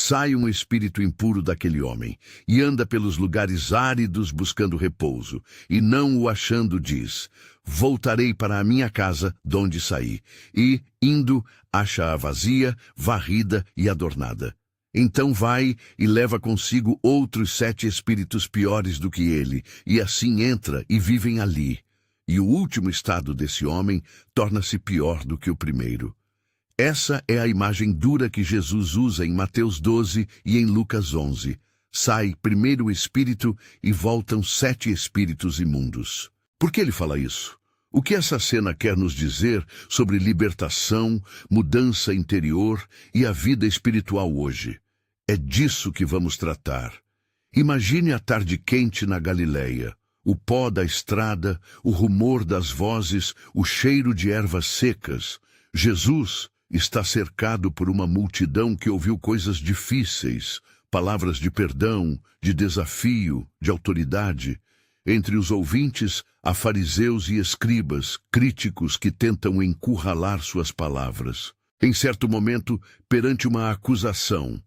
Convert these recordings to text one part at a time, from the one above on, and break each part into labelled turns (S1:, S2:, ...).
S1: sai um espírito impuro daquele homem, e anda pelos lugares áridos buscando repouso, e não o achando diz: voltarei para a minha casa, donde saí. E, indo, acha-a vazia, varrida e adornada. Então vai e leva consigo outros 7 espíritos piores do que ele, e assim entra e vivem ali. E o último estado desse homem torna-se pior do que o primeiro. Essa é a imagem dura que Jesus usa em Mateus 12 e em Lucas 11. Sai primeiro o espírito e voltam 7 espíritos imundos. Por que ele fala isso? O que essa cena quer nos dizer sobre libertação, mudança interior e a vida espiritual hoje? É disso que vamos tratar. Imagine a tarde quente na Galileia, o pó da estrada, o rumor das vozes, o cheiro de ervas secas. Jesus está cercado por uma multidão que ouviu coisas difíceis, palavras de perdão, de desafio, de autoridade. Entre os ouvintes, há fariseus e escribas, críticos que tentam encurralar suas palavras. Em certo momento, perante uma acusação,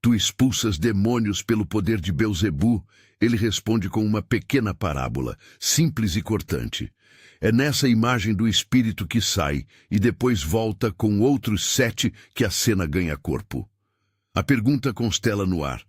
S1: tu expulsas demônios pelo poder de Belzebu, ele responde com uma pequena parábola, simples e cortante. É nessa imagem do espírito que sai e depois volta com outros 7 que a cena ganha corpo. A pergunta constela no ar.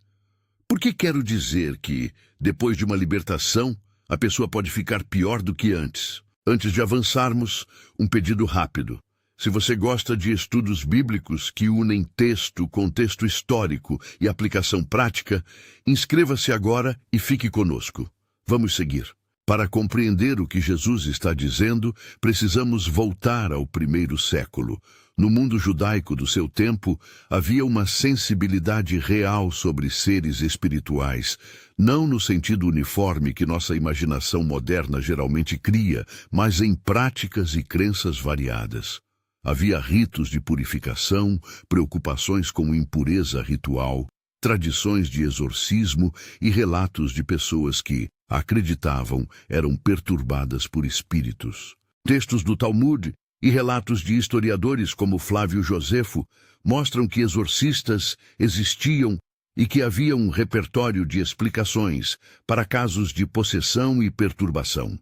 S1: Por que quero dizer que, depois de uma libertação, a pessoa pode ficar pior do que antes? Antes de avançarmos, um pedido rápido. Se você gosta de estudos bíblicos que unem texto, contexto histórico e aplicação prática, inscreva-se agora e fique conosco. Vamos seguir. Para compreender o que Jesus está dizendo, precisamos voltar ao primeiro século. No mundo judaico do seu tempo, havia uma sensibilidade real sobre seres espirituais, não no sentido uniforme que nossa imaginação moderna geralmente cria, mas em práticas e crenças variadas. Havia ritos de purificação, preocupações com impureza ritual, tradições de exorcismo e relatos de pessoas que acreditavam eram perturbadas por espíritos. Textos do Talmud e relatos de historiadores como Flávio Josefo mostram que exorcistas existiam e que havia um repertório de explicações para casos de possessão e perturbação.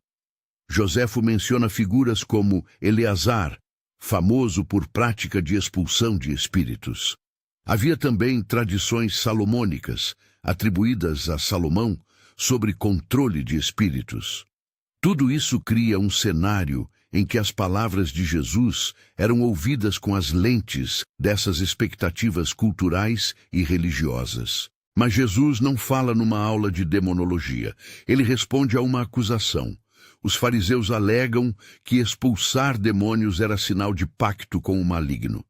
S1: Josefo menciona figuras como Eleazar, famoso por prática de expulsão de espíritos. Havia também tradições salomônicas, atribuídas a Salomão, sobre controle de espíritos. Tudo isso cria um cenário em que as palavras de Jesus eram ouvidas com as lentes dessas expectativas culturais e religiosas. Mas Jesus não fala numa aula de demonologia. Ele responde a uma acusação. Os fariseus alegam que expulsar demônios era sinal de pacto com o maligno.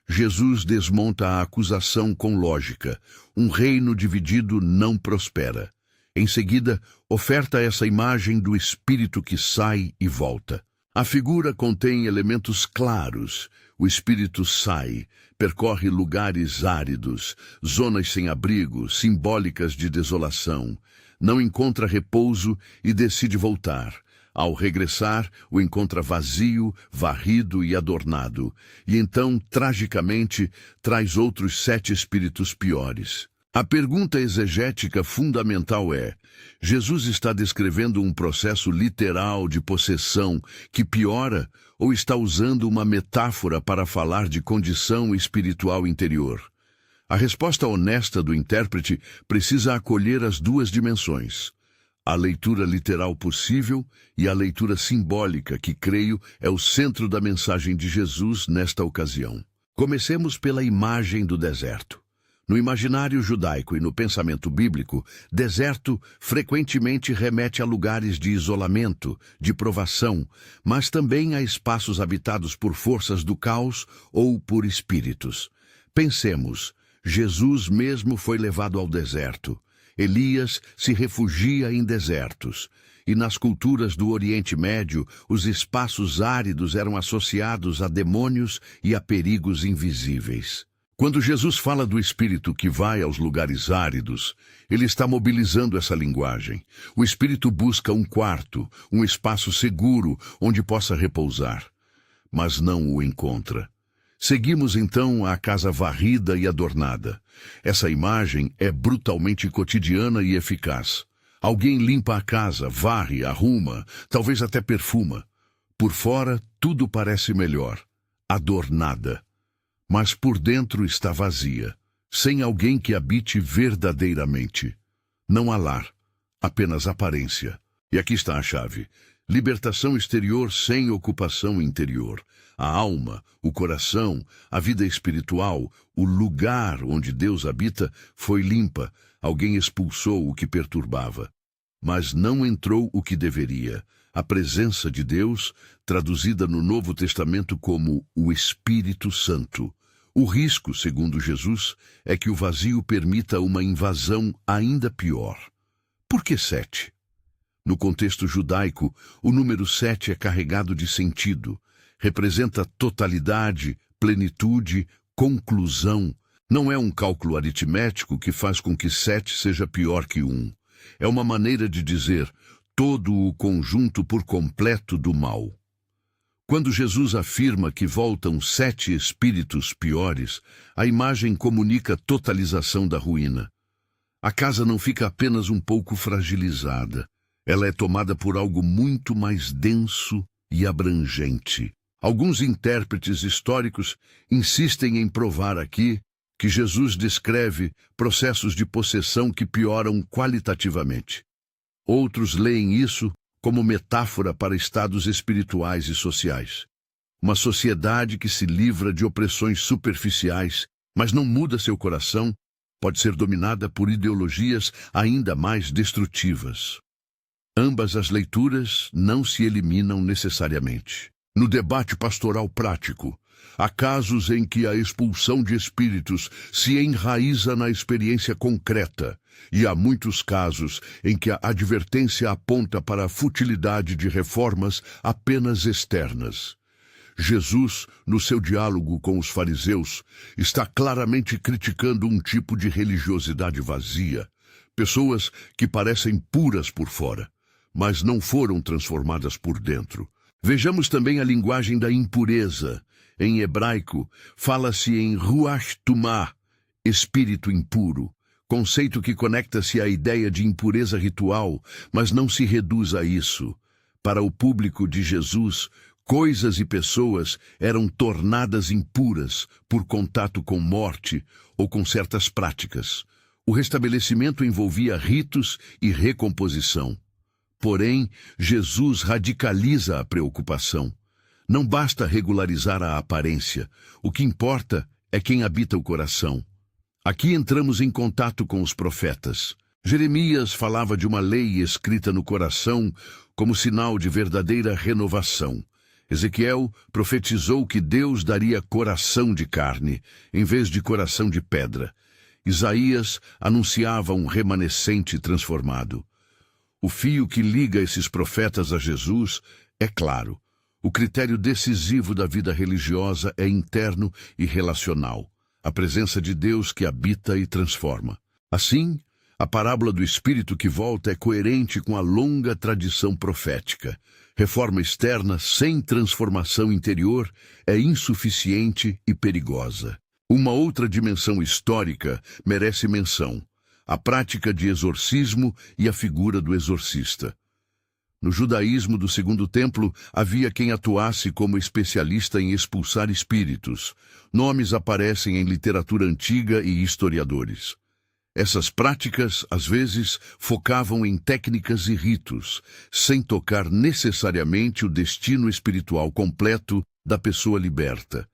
S1: Jesus desmonta a acusação com lógica. Um reino dividido não prospera. Em seguida, oferta essa imagem do espírito que sai e volta. A figura contém elementos claros. O espírito sai, percorre lugares áridos, zonas sem abrigo, simbólicas de desolação. Não encontra repouso e decide voltar. Ao regressar, o encontra vazio, varrido e adornado. E então, tragicamente, traz outros 7 espíritos piores. A pergunta exegética fundamental é: Jesus está descrevendo um processo literal de possessão que piora ou está usando uma metáfora para falar de condição espiritual interior? A resposta honesta do intérprete precisa acolher as duas dimensões. A leitura literal possível e a leitura simbólica, que creio é o centro da mensagem de Jesus nesta ocasião. Comecemos pela imagem do deserto. No imaginário judaico e no pensamento bíblico, deserto frequentemente remete a lugares de isolamento, de provação, mas também a espaços habitados por forças do caos ou por espíritos. Pensemos, Jesus mesmo foi levado ao deserto. Elias se refugia em desertos. E nas culturas do Oriente Médio, os espaços áridos eram associados a demônios e a perigos invisíveis. Quando Jesus fala do Espírito que vai aos lugares áridos, ele está mobilizando essa linguagem. O Espírito busca um quarto, um espaço seguro onde possa repousar, mas não o encontra. Seguimos então a casa varrida e adornada. Essa imagem é brutalmente cotidiana e eficaz. Alguém limpa a casa, varre, arruma, talvez até perfuma. Por fora, tudo parece melhor, adornada. Mas por dentro está vazia, sem alguém que habite verdadeiramente. Não há lar, apenas aparência. E aqui está a chave. Libertação exterior sem ocupação interior. A alma, o coração, a vida espiritual, o lugar onde Deus habita, foi limpa. Alguém expulsou o que perturbava. Mas não entrou o que deveria. A presença de Deus, traduzida no Novo Testamento como o Espírito Santo. O risco, segundo Jesus, é que o vazio permita uma invasão ainda pior. Por que 7? No contexto judaico, o número 7 é carregado de sentido. Representa totalidade, plenitude, conclusão. Não é um cálculo aritmético que faz com que 7 seja pior que 1. É uma maneira de dizer todo o conjunto por completo do mal. Quando Jesus afirma que voltam 7 espíritos piores, a imagem comunica a totalização da ruína. A casa não fica apenas um pouco fragilizada. Ela é tomada por algo muito mais denso e abrangente. Alguns intérpretes históricos insistem em provar aqui que Jesus descreve processos de possessão que pioram qualitativamente. Outros leem isso como metáfora para estados espirituais e sociais. Uma sociedade que se livra de opressões superficiais, mas não muda seu coração, pode ser dominada por ideologias ainda mais destrutivas. Ambas as leituras não se eliminam necessariamente. No debate pastoral prático, há casos em que a expulsão de espíritos se enraiza na experiência concreta, e há muitos casos em que a advertência aponta para a futilidade de reformas apenas externas. Jesus, no seu diálogo com os fariseus, está claramente criticando um tipo de religiosidade vazia, pessoas que parecem puras por fora, mas não foram transformadas por dentro. Vejamos também a linguagem da impureza. Em hebraico, fala-se em ruach tumá, espírito impuro, conceito que conecta-se à ideia de impureza ritual, mas não se reduz a isso. Para o público de Jesus, coisas e pessoas eram tornadas impuras por contato com morte ou com certas práticas. O restabelecimento envolvia ritos e recomposição. Porém, Jesus radicaliza a preocupação. Não basta regularizar a aparência. O que importa é quem habita o coração. Aqui entramos em contato com os profetas. Jeremias falava de uma lei escrita no coração como sinal de verdadeira renovação. Ezequiel profetizou que Deus daria coração de carne, em vez de coração de pedra. Isaías anunciava um remanescente transformado. O fio que liga esses profetas a Jesus é claro. O critério decisivo da vida religiosa é interno e relacional. A presença de Deus que habita e transforma. Assim, a parábola do Espírito que volta é coerente com a longa tradição profética. Reforma externa sem transformação interior é insuficiente e perigosa. Uma outra dimensão histórica merece menção: a prática de exorcismo e a figura do exorcista. No judaísmo do Segundo Templo, havia quem atuasse como especialista em expulsar espíritos. Nomes aparecem em literatura antiga e historiadores. Essas práticas, às vezes, focavam em técnicas e ritos, sem tocar necessariamente o destino espiritual completo da pessoa liberta.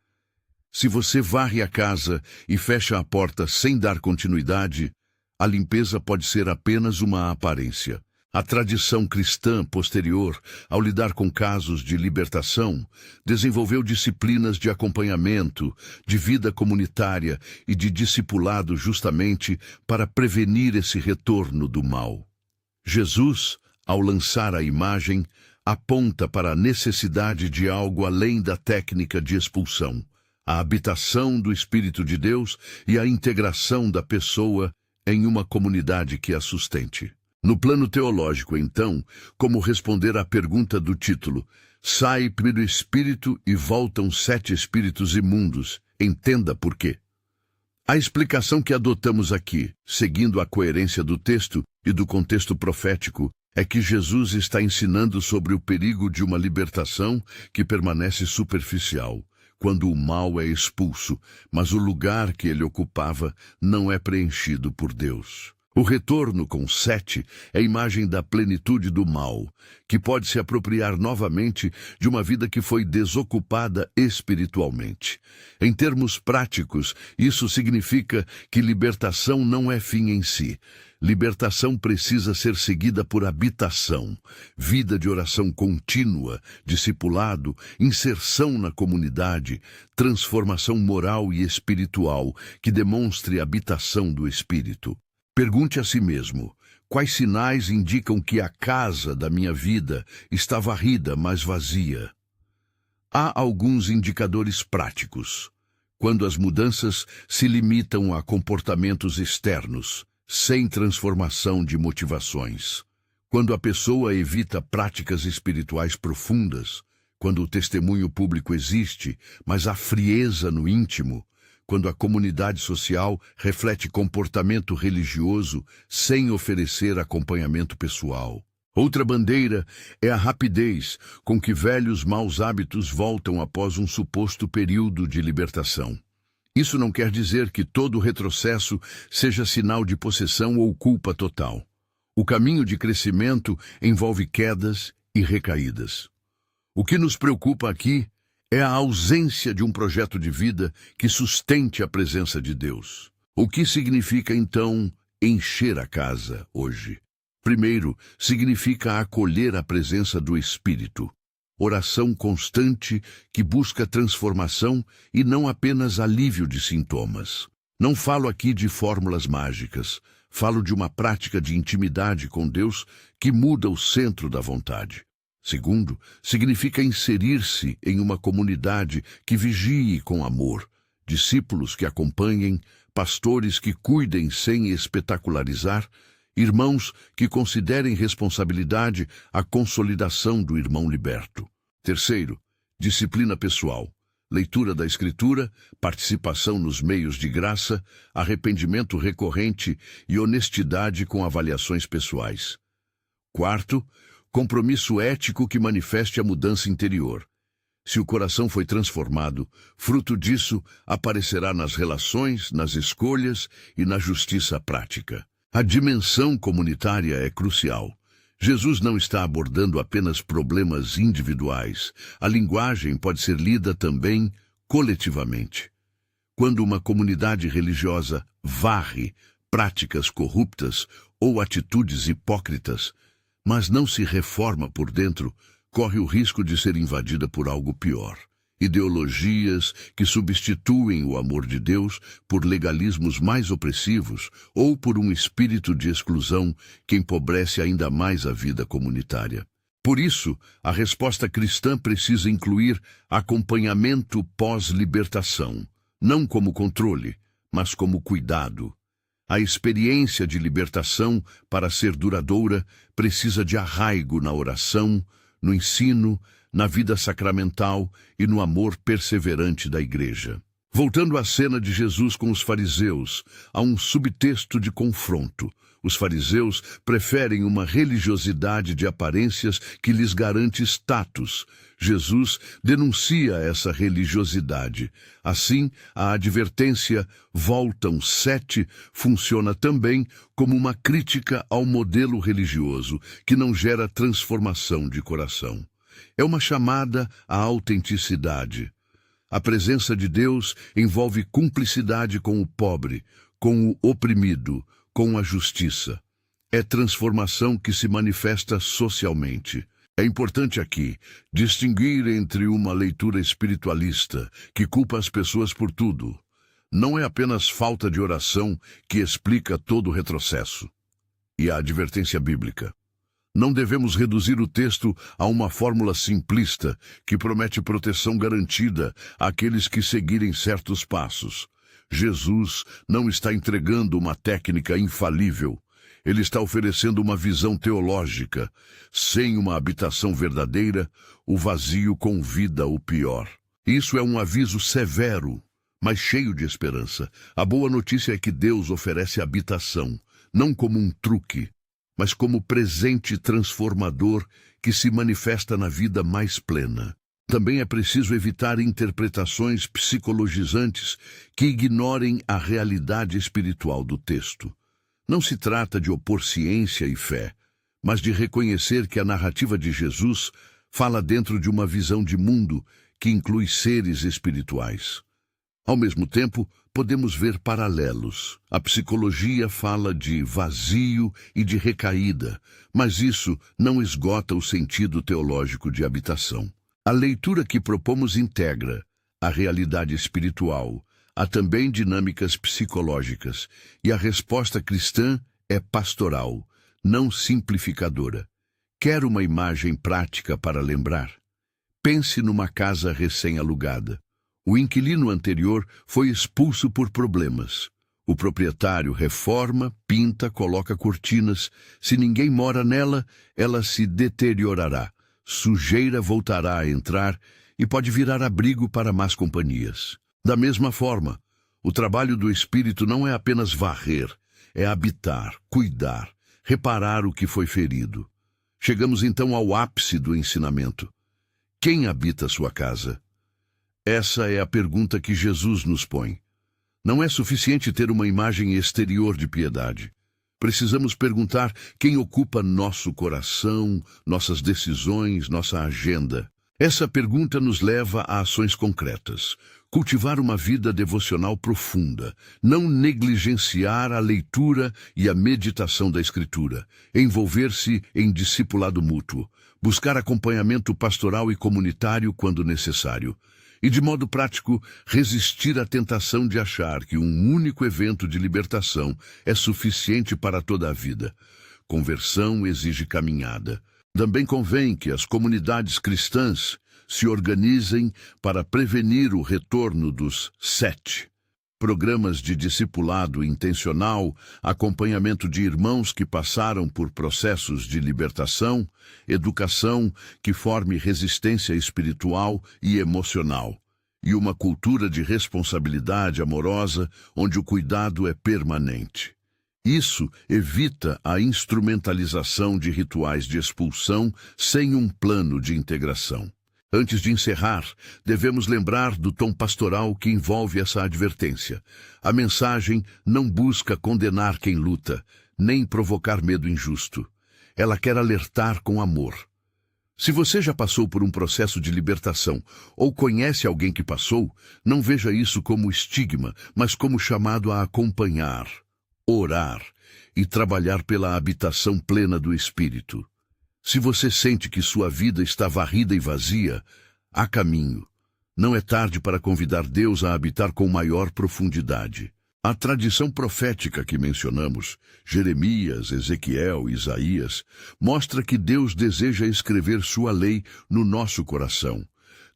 S1: Se você varre a casa e fecha a porta sem dar continuidade, a limpeza pode ser apenas uma aparência. A tradição cristã posterior, ao lidar com casos de libertação, desenvolveu disciplinas de acompanhamento, de vida comunitária e de discipulado justamente para prevenir esse retorno do mal. Jesus, ao lançar a imagem, aponta para a necessidade de algo além da técnica de expulsão, a habitação do Espírito de Deus e a integração da pessoa em uma comunidade que a sustente. No plano teológico, então, como responder à pergunta do título, sai pelo Espírito e voltam 7 espíritos imundos, Entenda por quê. A explicação que adotamos aqui, seguindo a coerência do texto e do contexto profético, é que Jesus está ensinando sobre o perigo de uma libertação que permanece superficial, quando o mal é expulso, mas o lugar que ele ocupava não é preenchido por Deus. O retorno com 7 é a imagem da plenitude do mal, que pode se apropriar novamente de uma vida que foi desocupada espiritualmente. Em termos práticos, isso significa que libertação não é fim em si. Libertação precisa ser seguida por habitação, vida de oração contínua, discipulado, inserção na comunidade, transformação moral e espiritual que demonstre a habitação do Espírito. Pergunte a si mesmo, quais sinais indicam que a casa da minha vida está varrida, mas vazia? Há alguns indicadores práticos. Quando as mudanças se limitam a comportamentos externos, sem transformação de motivações. Quando a pessoa evita práticas espirituais profundas, quando o testemunho público existe, mas há frieza no íntimo, quando a comunidade social reflete comportamento religioso sem oferecer acompanhamento pessoal. Outra bandeira é a rapidez com que velhos maus hábitos voltam após um suposto período de libertação. Isso não quer dizer que todo retrocesso seja sinal de possessão ou culpa total. O caminho de crescimento envolve quedas e recaídas. O que nos preocupa aqui é a ausência de um projeto de vida que sustente a presença de Deus. O que significa, então, encher a casa hoje? Primeiro, significa acolher a presença do Espírito. Oração constante que busca transformação e não apenas alívio de sintomas. Não falo aqui de fórmulas mágicas. Falo de uma prática de intimidade com Deus que muda o centro da vontade. Segundo, significa inserir-se em uma comunidade que vigie com amor, discípulos que acompanhem, pastores que cuidem sem espetacularizar, irmãos que considerem responsabilidade a consolidação do irmão liberto. Terceiro, disciplina pessoal, leitura da Escritura, participação nos meios de graça, arrependimento recorrente e honestidade com avaliações pessoais. Quarto, compromisso ético que manifeste a mudança interior. Se o coração foi transformado, fruto disso aparecerá nas relações, nas escolhas e na justiça prática. A dimensão comunitária é crucial. Jesus não está abordando apenas problemas individuais. A linguagem pode ser lida também coletivamente. Quando uma comunidade religiosa varre práticas corruptas ou atitudes hipócritas, mas não se reforma por dentro, corre o risco de ser invadida por algo pior. Ideologias que substituem o amor de Deus por legalismos mais opressivos ou por um espírito de exclusão que empobrece ainda mais a vida comunitária. Por isso, a resposta cristã precisa incluir acompanhamento pós-libertação, não como controle, mas como cuidado. A experiência de libertação, para ser duradoura, precisa de arraigo na oração, no ensino, na vida sacramental e no amor perseverante da Igreja. Voltando à cena de Jesus com os fariseus, há um subtexto de confronto. Os fariseus preferem uma religiosidade de aparências que lhes garante status. Jesus denuncia essa religiosidade. Assim, a advertência "voltam 7" funciona também como uma crítica ao modelo religioso, que não gera transformação de coração. É uma chamada à autenticidade. A presença de Deus envolve cumplicidade com o pobre, com o oprimido, com a justiça. É transformação que se manifesta socialmente. É importante aqui distinguir entre uma leitura espiritualista, que culpa as pessoas por tudo. Não é apenas falta de oração que explica todo o retrocesso. E a advertência bíblica. Não devemos reduzir o texto a uma fórmula simplista que promete proteção garantida àqueles que seguirem certos passos. Jesus não está entregando uma técnica infalível. Ele está oferecendo uma visão teológica. Sem uma habitação verdadeira, o vazio convida o pior. Isso é um aviso severo, mas cheio de esperança. A boa notícia é que Deus oferece habitação, não como um truque, mas como presente transformador que se manifesta na vida mais plena. Também é preciso evitar interpretações psicologizantes que ignorem a realidade espiritual do texto. Não se trata de opor ciência e fé, mas de reconhecer que a narrativa de Jesus fala dentro de uma visão de mundo que inclui seres espirituais. Ao mesmo tempo, podemos ver paralelos. A psicologia fala de vazio e de recaída, mas isso não esgota o sentido teológico de habitação. A leitura que propomos integra a realidade espiritual, há também dinâmicas psicológicas, e a resposta cristã é pastoral, não simplificadora. Quer uma imagem prática para lembrar? Pense numa casa recém-alugada. O inquilino anterior foi expulso por problemas. O proprietário reforma, pinta, coloca cortinas. Se ninguém mora nela, ela se deteriorará. Sujeira voltará a entrar e pode virar abrigo para más companhias. Da mesma forma, o trabalho do Espírito não é apenas varrer, é habitar, cuidar, reparar o que foi ferido. Chegamos então ao ápice do ensinamento. Quem habita sua casa? Essa é a pergunta que Jesus nos põe. Não é suficiente ter uma imagem exterior de piedade. Precisamos perguntar quem ocupa nosso coração, nossas decisões, nossa agenda. Essa pergunta nos leva a ações concretas. Cultivar uma vida devocional profunda, não negligenciar a leitura e a meditação da Escritura, envolver-se em discipulado mútuo, buscar acompanhamento pastoral e comunitário quando necessário. E, de modo prático, resistir à tentação de achar que um único evento de libertação é suficiente para toda a vida. Conversão exige caminhada. Também convém que as comunidades cristãs se organizem para prevenir o retorno dos 7. Programas de discipulado intencional, acompanhamento de irmãos que passaram por processos de libertação, educação que forme resistência espiritual e emocional, e uma cultura de responsabilidade amorosa onde o cuidado é permanente. Isso evita a instrumentalização de rituais de expulsão sem um plano de integração. Antes de encerrar, devemos lembrar do tom pastoral que envolve essa advertência. A mensagem não busca condenar quem luta, nem provocar medo injusto. Ela quer alertar com amor. Se você já passou por um processo de libertação ou conhece alguém que passou, não veja isso como estigma, mas como chamado a acompanhar, orar e trabalhar pela habitação plena do Espírito. Se você sente que sua vida está varrida e vazia, há caminho. Não é tarde para convidar Deus a habitar com maior profundidade. A tradição profética que mencionamos, Jeremias, Ezequiel, Isaías, mostra que Deus deseja escrever sua lei no nosso coração,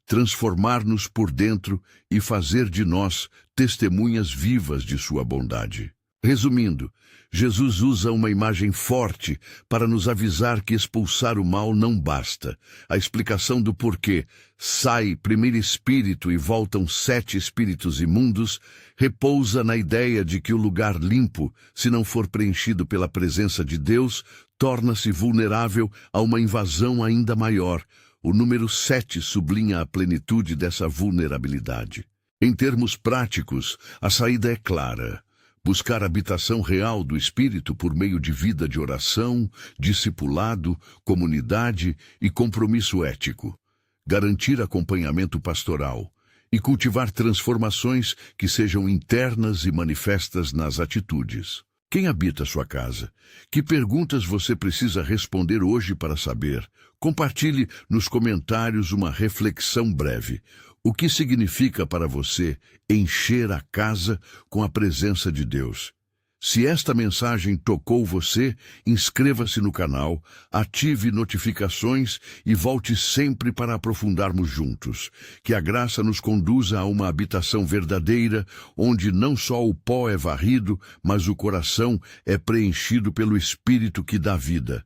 S1: transformar-nos por dentro e fazer de nós testemunhas vivas de sua bondade. Resumindo, Jesus usa uma imagem forte para nos avisar que expulsar o mal não basta. A explicação do porquê sai primeiro espírito e voltam 7 espíritos imundos repousa na ideia de que o lugar limpo, se não for preenchido pela presença de Deus, torna-se vulnerável a uma invasão ainda maior. O número 7 sublinha a plenitude dessa vulnerabilidade. Em termos práticos, a saída é clara. Buscar a habitação real do Espírito por meio de vida de oração, discipulado, comunidade e compromisso ético. Garantir acompanhamento pastoral e cultivar transformações que sejam internas e manifestas nas atitudes. Quem habita sua casa? Que perguntas você precisa responder hoje para saber? Compartilhe nos comentários uma reflexão breve. O que significa para você encher a casa com a presença de Deus? Se esta mensagem tocou você, inscreva-se no canal, ative notificações e volte sempre para aprofundarmos juntos. Que a graça nos conduza a uma habitação verdadeira, onde não só o pó é varrido, mas o coração é preenchido pelo Espírito que dá vida.